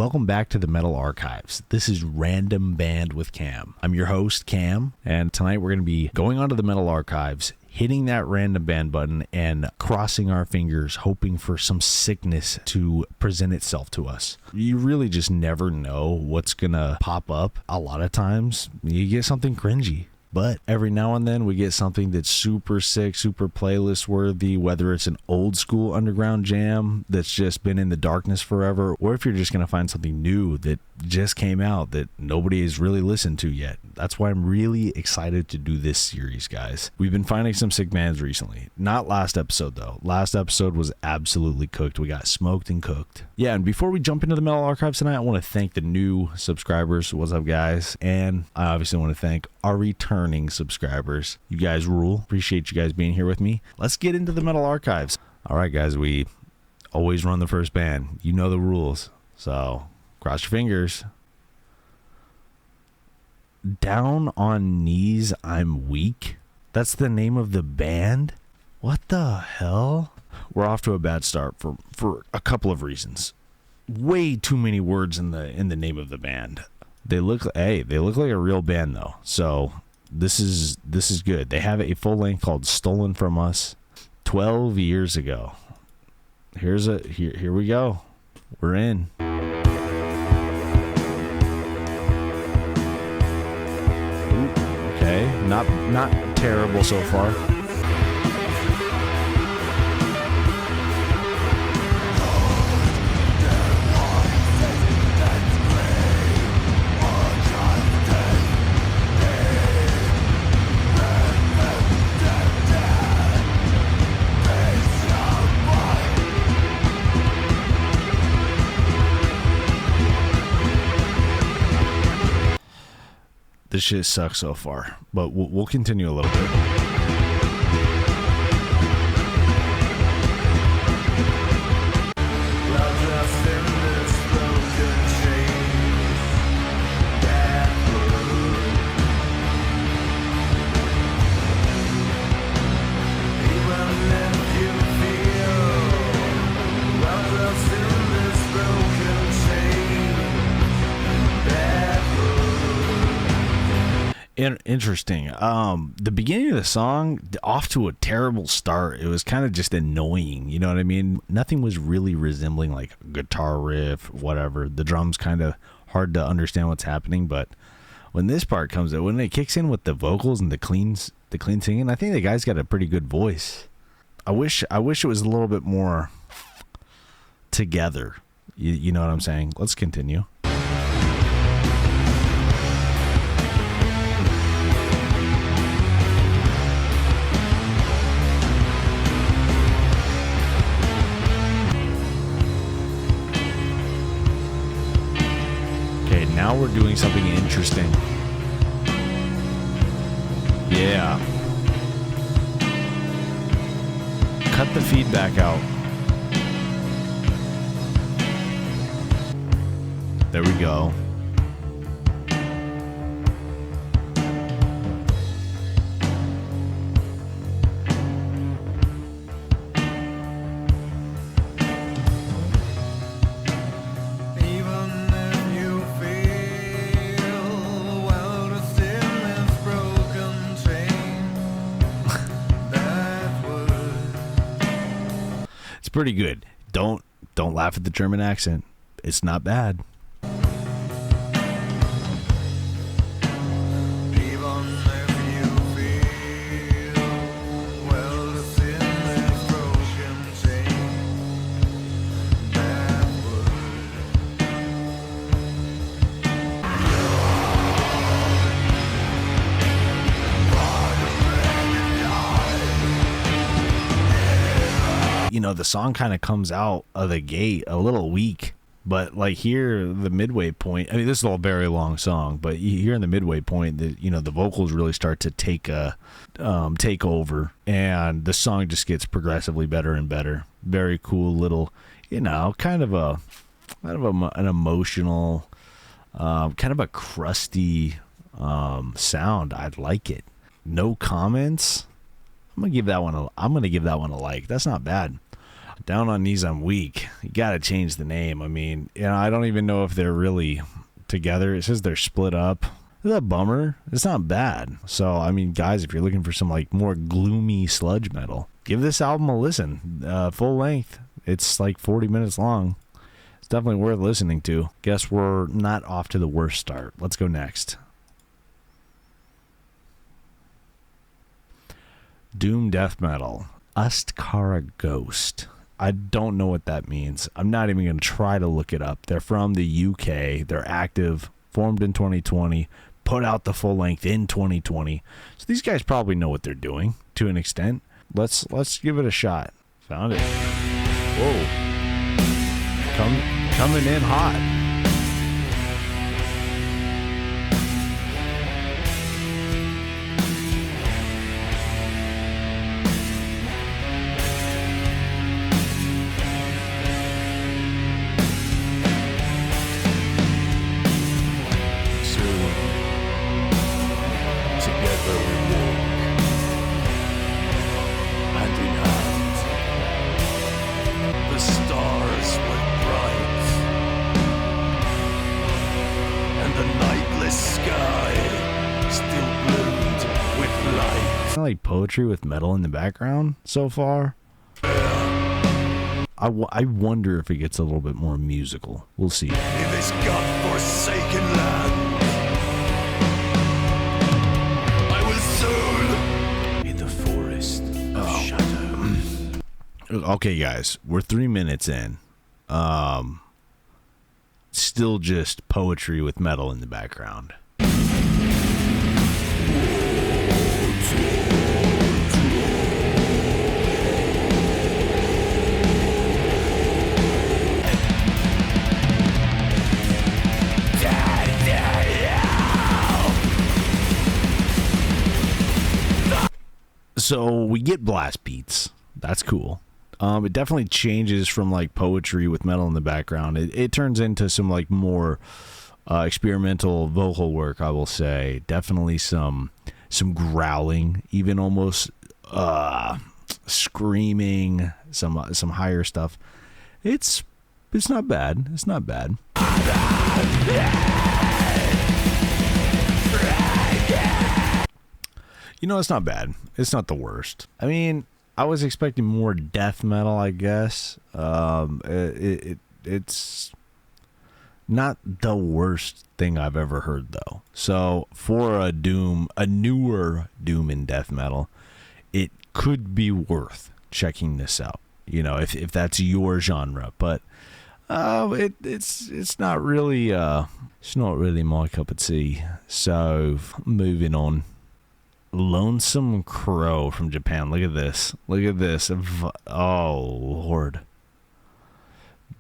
welcome back to the Metal Archives. This is Random Band with Cam. I'm your host, Cam, and tonight we're going to be going onto the Metal Archives, hitting that random band button, and crossing our fingers, hoping for some sickness to present itself to us. You really just never know what's going to pop up. A lot of times, you get something cringy. But every now and then we get something that's super sick, super playlist worthy, whether it's an old school underground jam that's just been in the darkness forever, or if you're just going to find something new that just came out that nobody has really listened to yet. That's why I'm really excited to do this series, guys. We've been finding some sick bands recently. Not last episode, though. Last episode was absolutely cooked. We got smoked and cooked. Yeah, and before we jump into the Metal Archives tonight, I want to thank the new subscribers. What's up, guys? And I obviously want to thank our returning subscribers. You guys rule. Appreciate you guys being here with me. Let's get into the Metal Archives. All right, guys, we always run the first band. You know the rules. So cross your fingers. Down on Knees, I'm Weak. That's the name of the band? What the hell? We're off to a bad start for a couple of reasons. Way too many words in the name of the band. They look like a real band though. So this is good. They have a full length called Stolen From Us 12 years ago. Here we go. We're in. Okay, not terrible so far. This shit sucks so far, but we'll continue a little bit. Interesting. The beginning of the song, off to a terrible start. It was kind of just annoying, you know what I mean? Nothing was really resembling like a guitar riff, whatever. The drums kind of hard to understand what's happening, but when this part comes in, when it kicks in with the vocals and the clean singing, I think the guy's got a pretty good voice. I wish it was a little bit more together. You know what I'm saying? Let's continue. Now we're doing something interesting. Yeah. Cut the feedback out. There we go. Pretty good. Don't laugh at the German accent. It's not bad. You know, the song kind of comes out of the gate a little weak, but like here, the midway point, I mean, this is a very long song, but here in the midway point, the vocals really start to take over, and the song just gets progressively better and better. Very cool little, kind of an emotional, kind of a crusty sound. I'd like it. No comments. I'm gonna give that one a like. That's not bad. Down on Knees I'm Weak. You got to change the name. I mean, I don't even know if they're really together. It says they're split up. Is that a bummer? It's not bad. So, I mean, guys, if you're looking for some like more gloomy sludge metal, give this album a listen. Full length. It's like 40 minutes long. It's definitely worth listening to. Guess we're not off to the worst start. Let's go next. Doom death metal. Ustkara Ghost. I don't know what that means. I'm not even going to try to look it up. They're from the UK. They're active, formed in 2020, put out the full length in 2020. So these guys probably know what they're doing to an extent. Let's give it a shot. Found it. Whoa. Coming in hot. Like poetry with metal in the background so far. I wonder if it gets a little bit more musical. We'll see. In this God-forsaken land, I will soul in the forest of shadow. Okay, guys, we're 3 minutes in. Still just poetry with metal in the background. So we get blast beats. That's cool. It definitely changes from like poetry with metal in the background. It turns into some like more experimental vocal work, I will say. Definitely some growling, even almost screaming, some higher stuff. It's not bad. It's not bad. It's not bad. It's not the worst. I mean, I was expecting more death metal, I guess. It's not the worst thing I've ever heard, though. So for a newer Doom and death metal, it could be worth checking this out. If that's your genre, but it's not really my cup of tea. So moving on. Lonesome Crow from Japan. Look at this. Oh, Lord.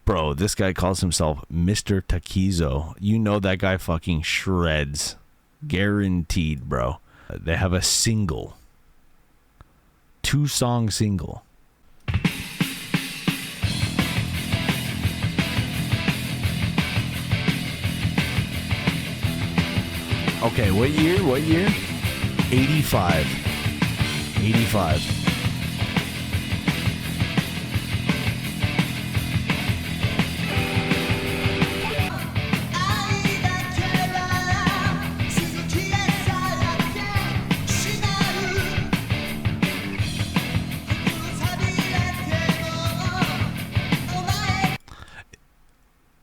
Bro, this guy calls himself Mr. Takizo. You know that guy fucking shreds. Guaranteed, bro. They have a single. 2-song single. Okay, what year? 85.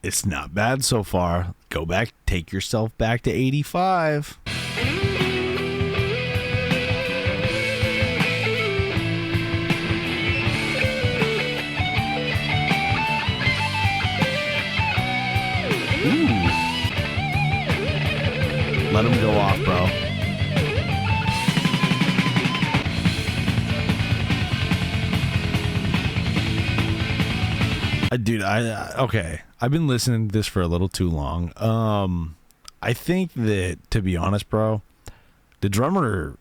It's not bad so far. Go back, take yourself back to 85. Let him go off, bro. Dude, okay. I've been listening to this for a little too long. I think that, to be honest, bro, the drummer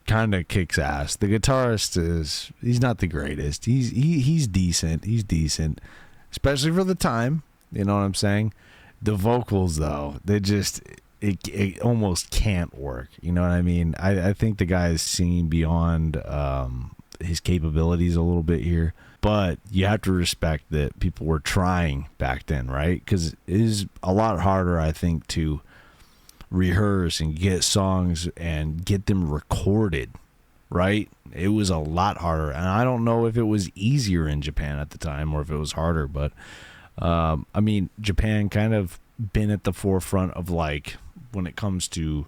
kind of kicks ass. The guitarist he's not the greatest. He's decent. He's decent, especially for the time. You know what I'm saying? The vocals, though, they just... It almost can't work. You know what I mean? I think the guy is singing beyond his capabilities a little bit here. But you have to respect that people were trying back then, right? Because it is a lot harder, I think, to rehearse and get songs and get them recorded, right? It was a lot harder. And I don't know if it was easier in Japan at the time or if it was harder. But, I mean, Japan kind of been at the forefront of, like, when it comes to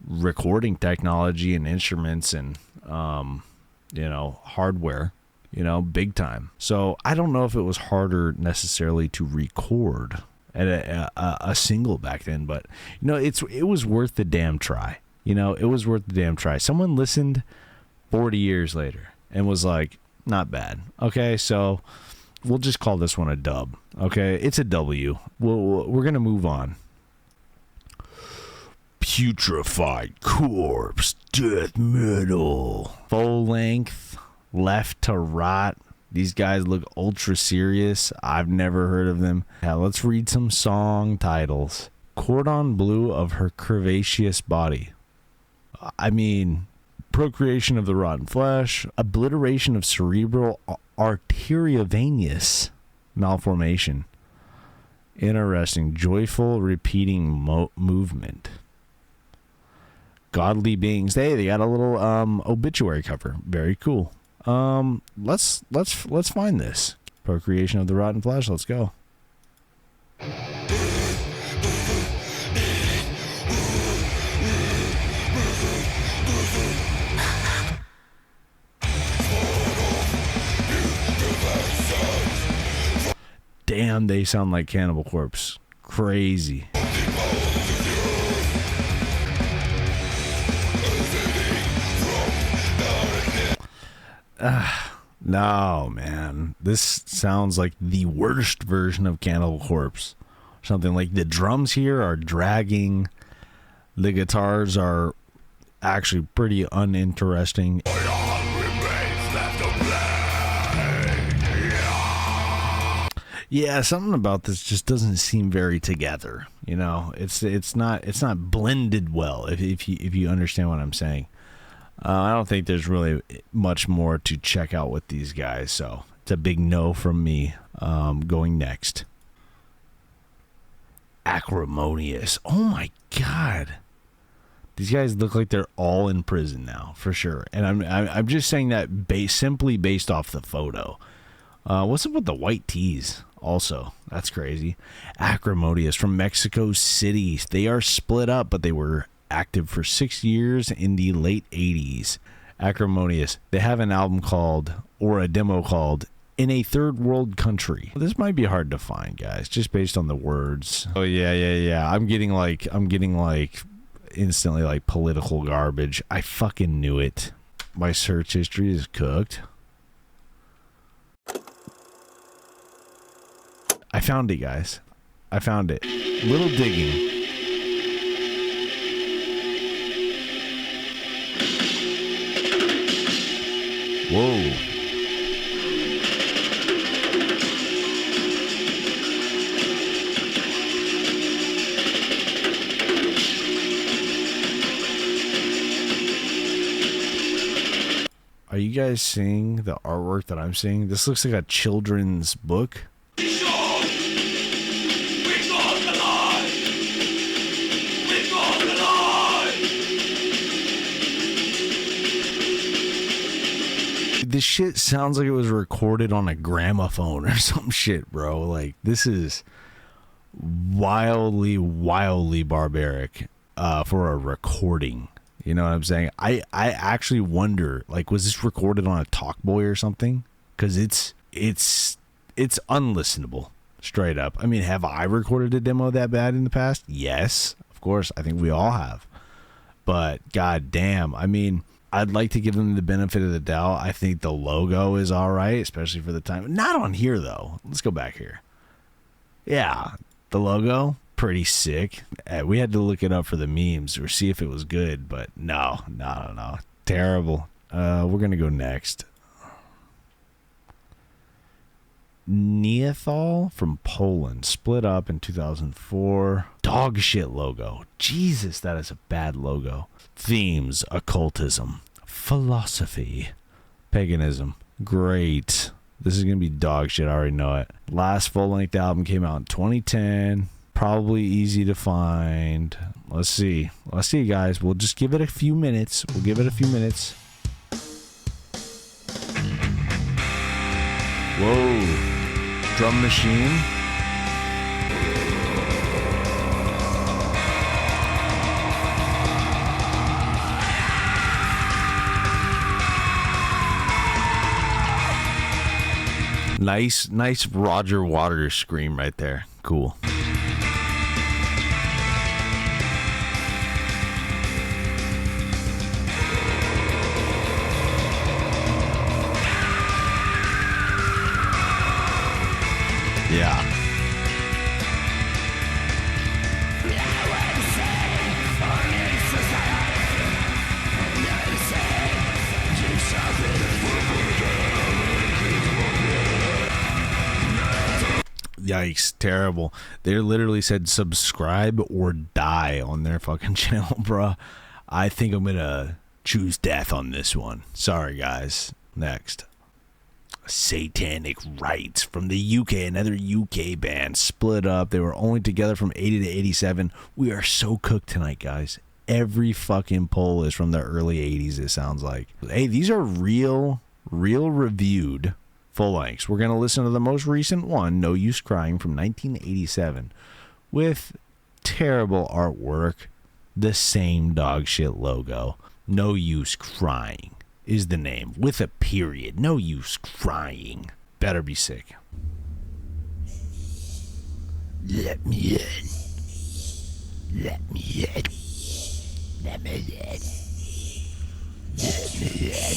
recording technology and instruments and, hardware. Big time. So I don't know if it was harder necessarily to record at a single back then, but it was worth the damn try. It was worth the damn try. Someone listened 40 years later and was like, not bad. Okay, so we'll just call this one a dub. Okay, it's a W. We're gonna move on. Putrefied Corpse death metal, full length. Left to Rot. These guys look ultra serious. I've never heard of them. Yeah, let's read some song titles. Cordon Bleu of her curvaceous body. I mean, procreation of the rotten flesh. Obliteration of cerebral arteriovenous malformation. Interesting. Joyful repeating movement. Godly beings. Hey, they got a little obituary cover. Very cool. Let's find this. Procreation of the rotten flesh. Let's go. Damn, they sound like Cannibal Corpse. Crazy. No, man. This sounds like the worst version of Cannibal Corpse. Something like the drums here are dragging. The guitars are actually pretty uninteresting. Yeah, something about this just doesn't seem very together. It's not blended well. If you understand what I'm saying. I don't think there's really much more to check out with these guys, so it's a big no from me. Going next. Acrimonious. Oh my God. These guys look like they're all in prison now, for sure. And I'm just saying that simply based off the photo. What's up with the white tees? Also, that's crazy. Acrimonious from Mexico City. They are split up, but they were active for 6 years in the late 80s. Acrimonious. They have an album called, or a demo called, In a Third World Country. This might be hard to find, guys, just based on the words. Oh yeah. I'm getting like instantly like political garbage. I fucking knew it. My search history is cooked. I found it, guys. I found it. Little digging. Whoa. Are you guys seeing the artwork that I'm seeing? This looks like a children's book. This shit sounds like it was recorded on a gramophone or some shit, bro. Like, this is wildly barbaric for a recording. You know what I'm saying? I actually wonder, like, was this recorded on a Talkboy or something? Because it's unlistenable, straight up. I mean, have I recorded a demo that bad in the past? Yes, of course. I think we all have. But god damn, I mean, I'd like to give them the benefit of the doubt. I think the logo is all right, especially for the time. Not on here, though. Let's go back here. Yeah, the logo, pretty sick. We had to look it up for the memes or see if it was good, but no. Terrible. We're going to go next. Neathal from Poland, split up in 2004. Dog shit logo. Jesus, that is a bad logo. Themes: occultism, philosophy, paganism. Great. This is going to be dog shit. I already know it. Last full-length album came out in 2010. Probably easy to find. Let's see, guys. We'll just give it a few minutes. Whoa. Drum machine. Nice Roger Waters scream right there. Cool. Yeah. Yikes, terrible. They literally said subscribe or die on their fucking channel, bruh. I think I'm gonna choose death on this one. Sorry, guys. Next. Satanic Rites from the UK, another UK band, split up. They were only together from 80 to 87. We are so cooked tonight, guys. Every fucking poll is from the early 80s, it sounds like. Hey, these are real reviewed full lengths. We're going to listen to the most recent one, No Use Crying, from 1987, with terrible artwork, the same dog shit logo. No Use Crying is the name, with a period. No Use Crying. Better be sick. Let me in. Let me in. Let me in. Let me in.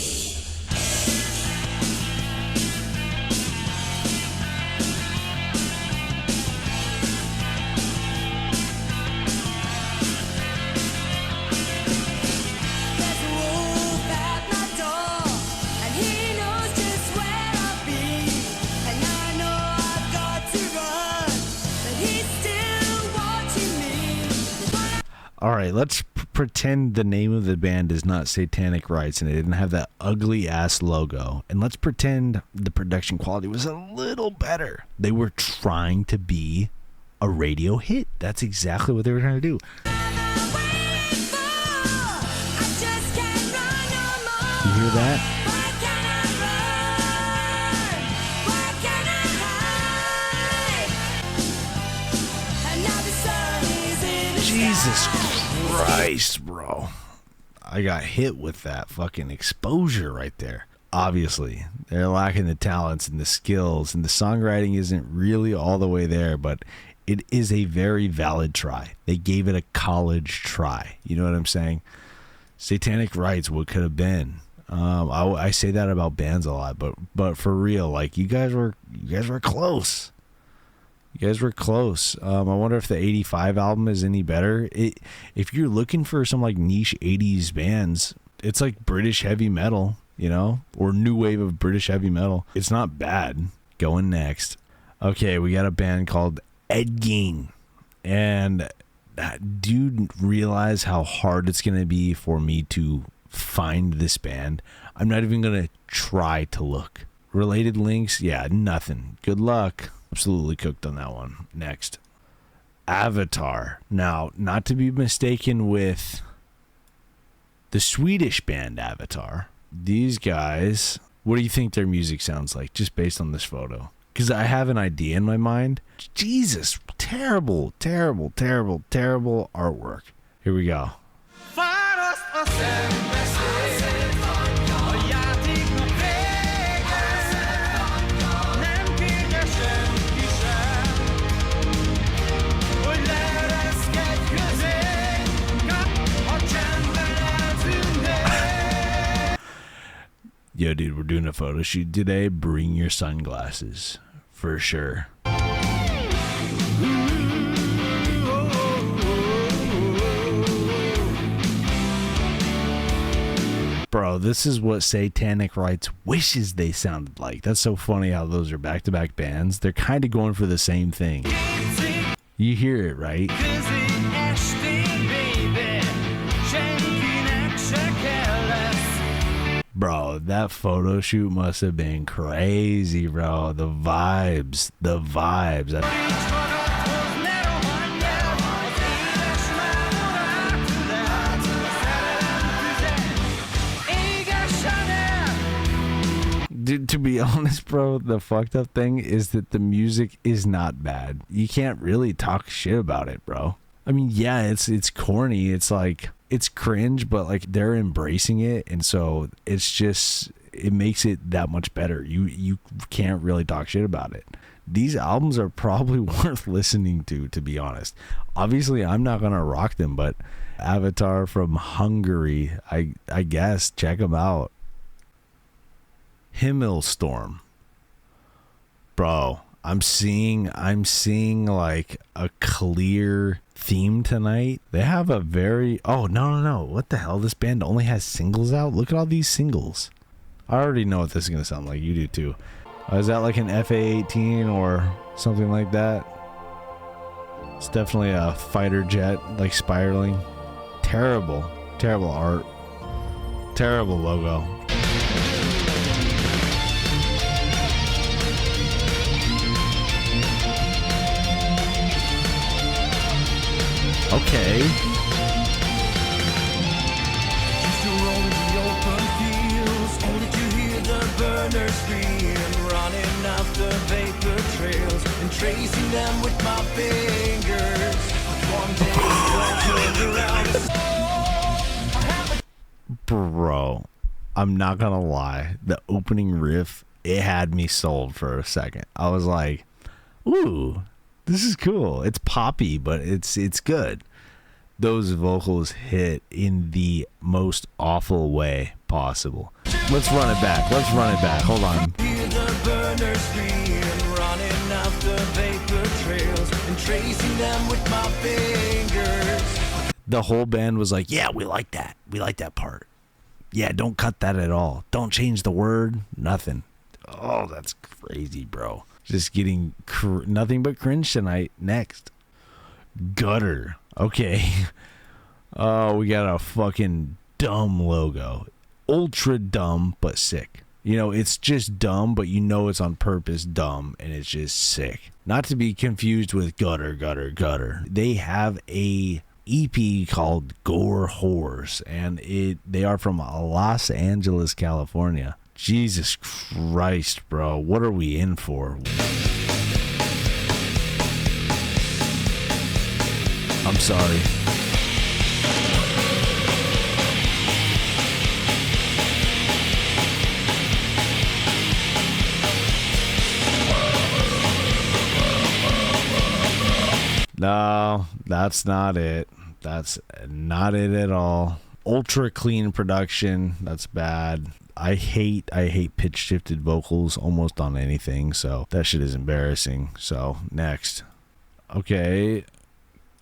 All right, let's pretend the name of the band is not Satanic Rites and it didn't have that ugly ass logo. And let's pretend the production quality was a little better. They were trying to be a radio hit. That's exactly what they were trying to do. You hear that? Jesus Christ, bro. I got hit with that fucking exposure right there. Obviously, they're lacking the talents and the skills, and the songwriting isn't really all the way there, but it is a very valid try. They gave it a college try. You know what I'm saying? Satanic Rites, what could have been. I say that about bands a lot, but for real, like you guys were close. You guys were close. I wonder if the 85 album is any better. If you're looking for some like niche 80s bands, it's like British heavy metal, you know, or new wave of British heavy metal. It's not bad. Going next. Okay, we got a band called Ed Gein. And do you realize how hard it's going to be for me to find this band? I'm not even going to try to look. Related links? Yeah, nothing. Good luck. Absolutely cooked on that one. Next. Avatar. Now, not to be mistaken with the Swedish band Avatar. These guys, what do you think their music sounds like just based on this photo? Because I have an idea in my mind. Jesus, terrible artwork. Here we go. Yo, dude, we're doing a photo shoot today. Bring your sunglasses. For sure. Bro, this is what Satanic Rites wishes they sounded like. That's so funny how those are back-to-back bands. They're kind of going for the same thing. You hear it, right? Bro, that photo shoot must have been crazy, bro. The vibes. Dude, to be honest, bro, the fucked up thing is that the music is not bad. You can't really talk shit about it, bro. I mean, yeah, it's corny. It's like, it's cringe, but like they're embracing it, and so it makes it that much better. You can't really talk shit about it. These albums are probably worth listening to be honest. Obviously, I'm not gonna rock them, but Avatar from Hungary, I guess check them out. Himmelstorm, bro. I'm seeing like a clear theme tonight. They have a very no. What the hell? This band only has singles out? Look at all these singles. I already know what this is gonna sound like. You do too. Is that like an FA-18 or something like that? It's definitely a fighter jet, like spiraling. Terrible art. Terrible logo. Okay. Used to roll in the open fields, only to hear the burners scream, running after vapor trails and tracing them with my fingers. One day I turned around. Bro, I'm not gonna lie. The opening riff, it had me sold for a second. I was like, ooh, this is cool. It's poppy, but it's good. Those vocals hit in the most awful way possible. Let's run it back. Hold on. Hear the burners scream, running after vapor trails and tracing them with my fingers. The whole band was like, yeah, we like that. We like that part. Yeah, don't cut that at all. Don't change the word. Nothing. Oh, that's crazy, bro. Just getting nothing but cringe tonight. Next. Gutter. Okay. Oh, we got a fucking dumb logo. Ultra dumb, but sick. You know, it's just dumb, but you know it's on purpose dumb, and it's just sick. Not to be confused with Gutter. They have a EP called Gore Whores, and they are from Los Angeles, California. Jesus Christ, bro. What are we in for? I'm sorry. No, that's not it. That's not it at all. Ultra clean production. That's bad. I hate pitch shifted vocals almost on anything, so that shit is embarrassing. So next. Okay.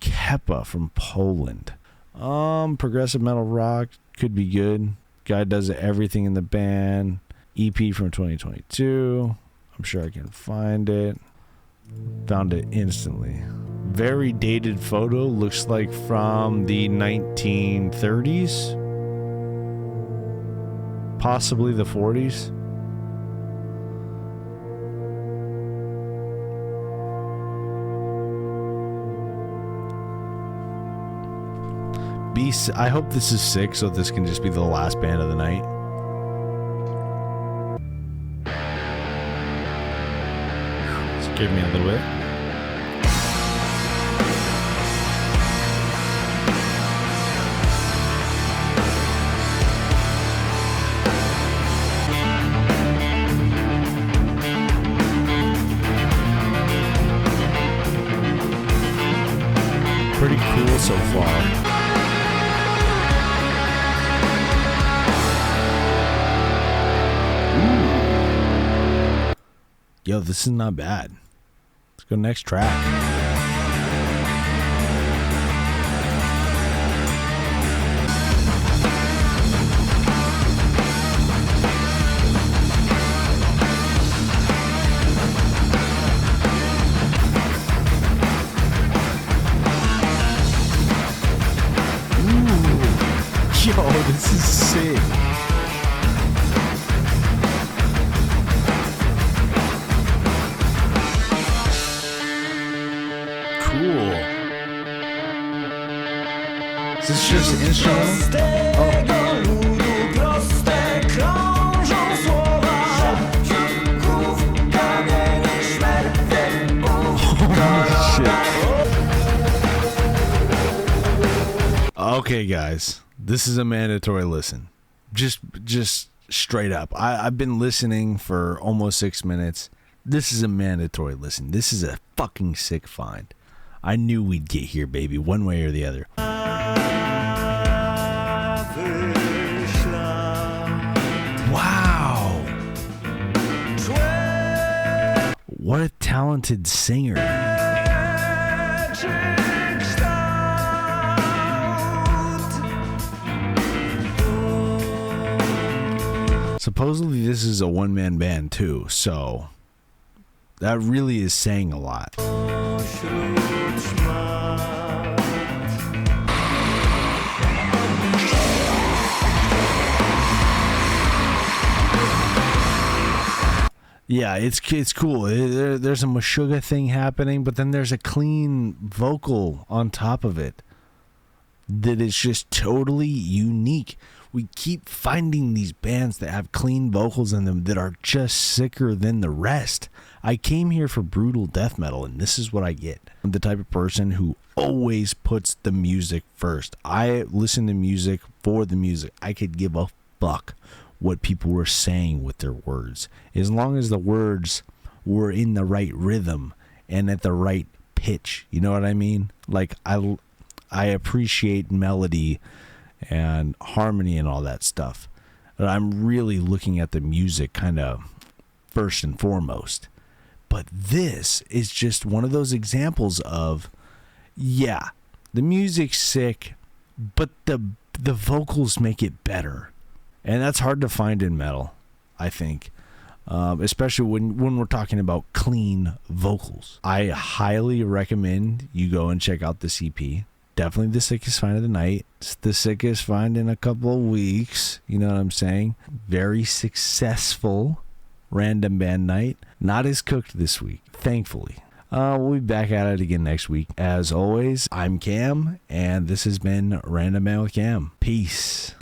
Kepa from Poland. Progressive metal rock could be good. Guy does everything in the band. EP from 2022. I'm sure I can find it. Found it instantly. Very dated photo. Looks like from the 1930s. Possibly the 40s. I hope this is sick, so this can just be the last band of the night. Scared me a little bit. Pretty cool so far. Yo, this is not bad. Let's go next track. Ooh. Yo, this is sick. just instrumental? Okay, guys, this is a mandatory listen. Just straight up. I've been listening for almost 6 minutes. This is a mandatory listen. This is a fucking sick find. I knew we'd get here, baby, one way or the other. Wow. What a talented singer. Supposedly this is a one-man band too, so that really is saying a lot. Yeah, it's cool. There's a Meshuggah thing happening, but then there's a clean vocal on top of it that is just totally unique. We keep finding these bands that have clean vocals in them that are just sicker than the rest. I came here for brutal death metal, and this is what I get. I'm the type of person who always puts the music first. I listen to music for the music. I could give a fuck what people were saying with their words, as long as the words were in the right rhythm and at the right pitch. You know what I mean? Like, I appreciate melody and harmony and all that stuff. But I'm really looking at the music kind of first and foremost. But this is just one of those examples of, yeah, the music's sick, but the vocals make it better. And that's hard to find in metal, I think. Especially when we're talking about clean vocals. I highly recommend you go and check out this EP. Definitely the sickest find of the night. It's the sickest find in a couple of weeks. You know what I'm saying? Very successful random band night. Not as cooked this week, thankfully. We'll be back at it again next week. As always, I'm Cam, and this has been Random Band with Cam. Peace.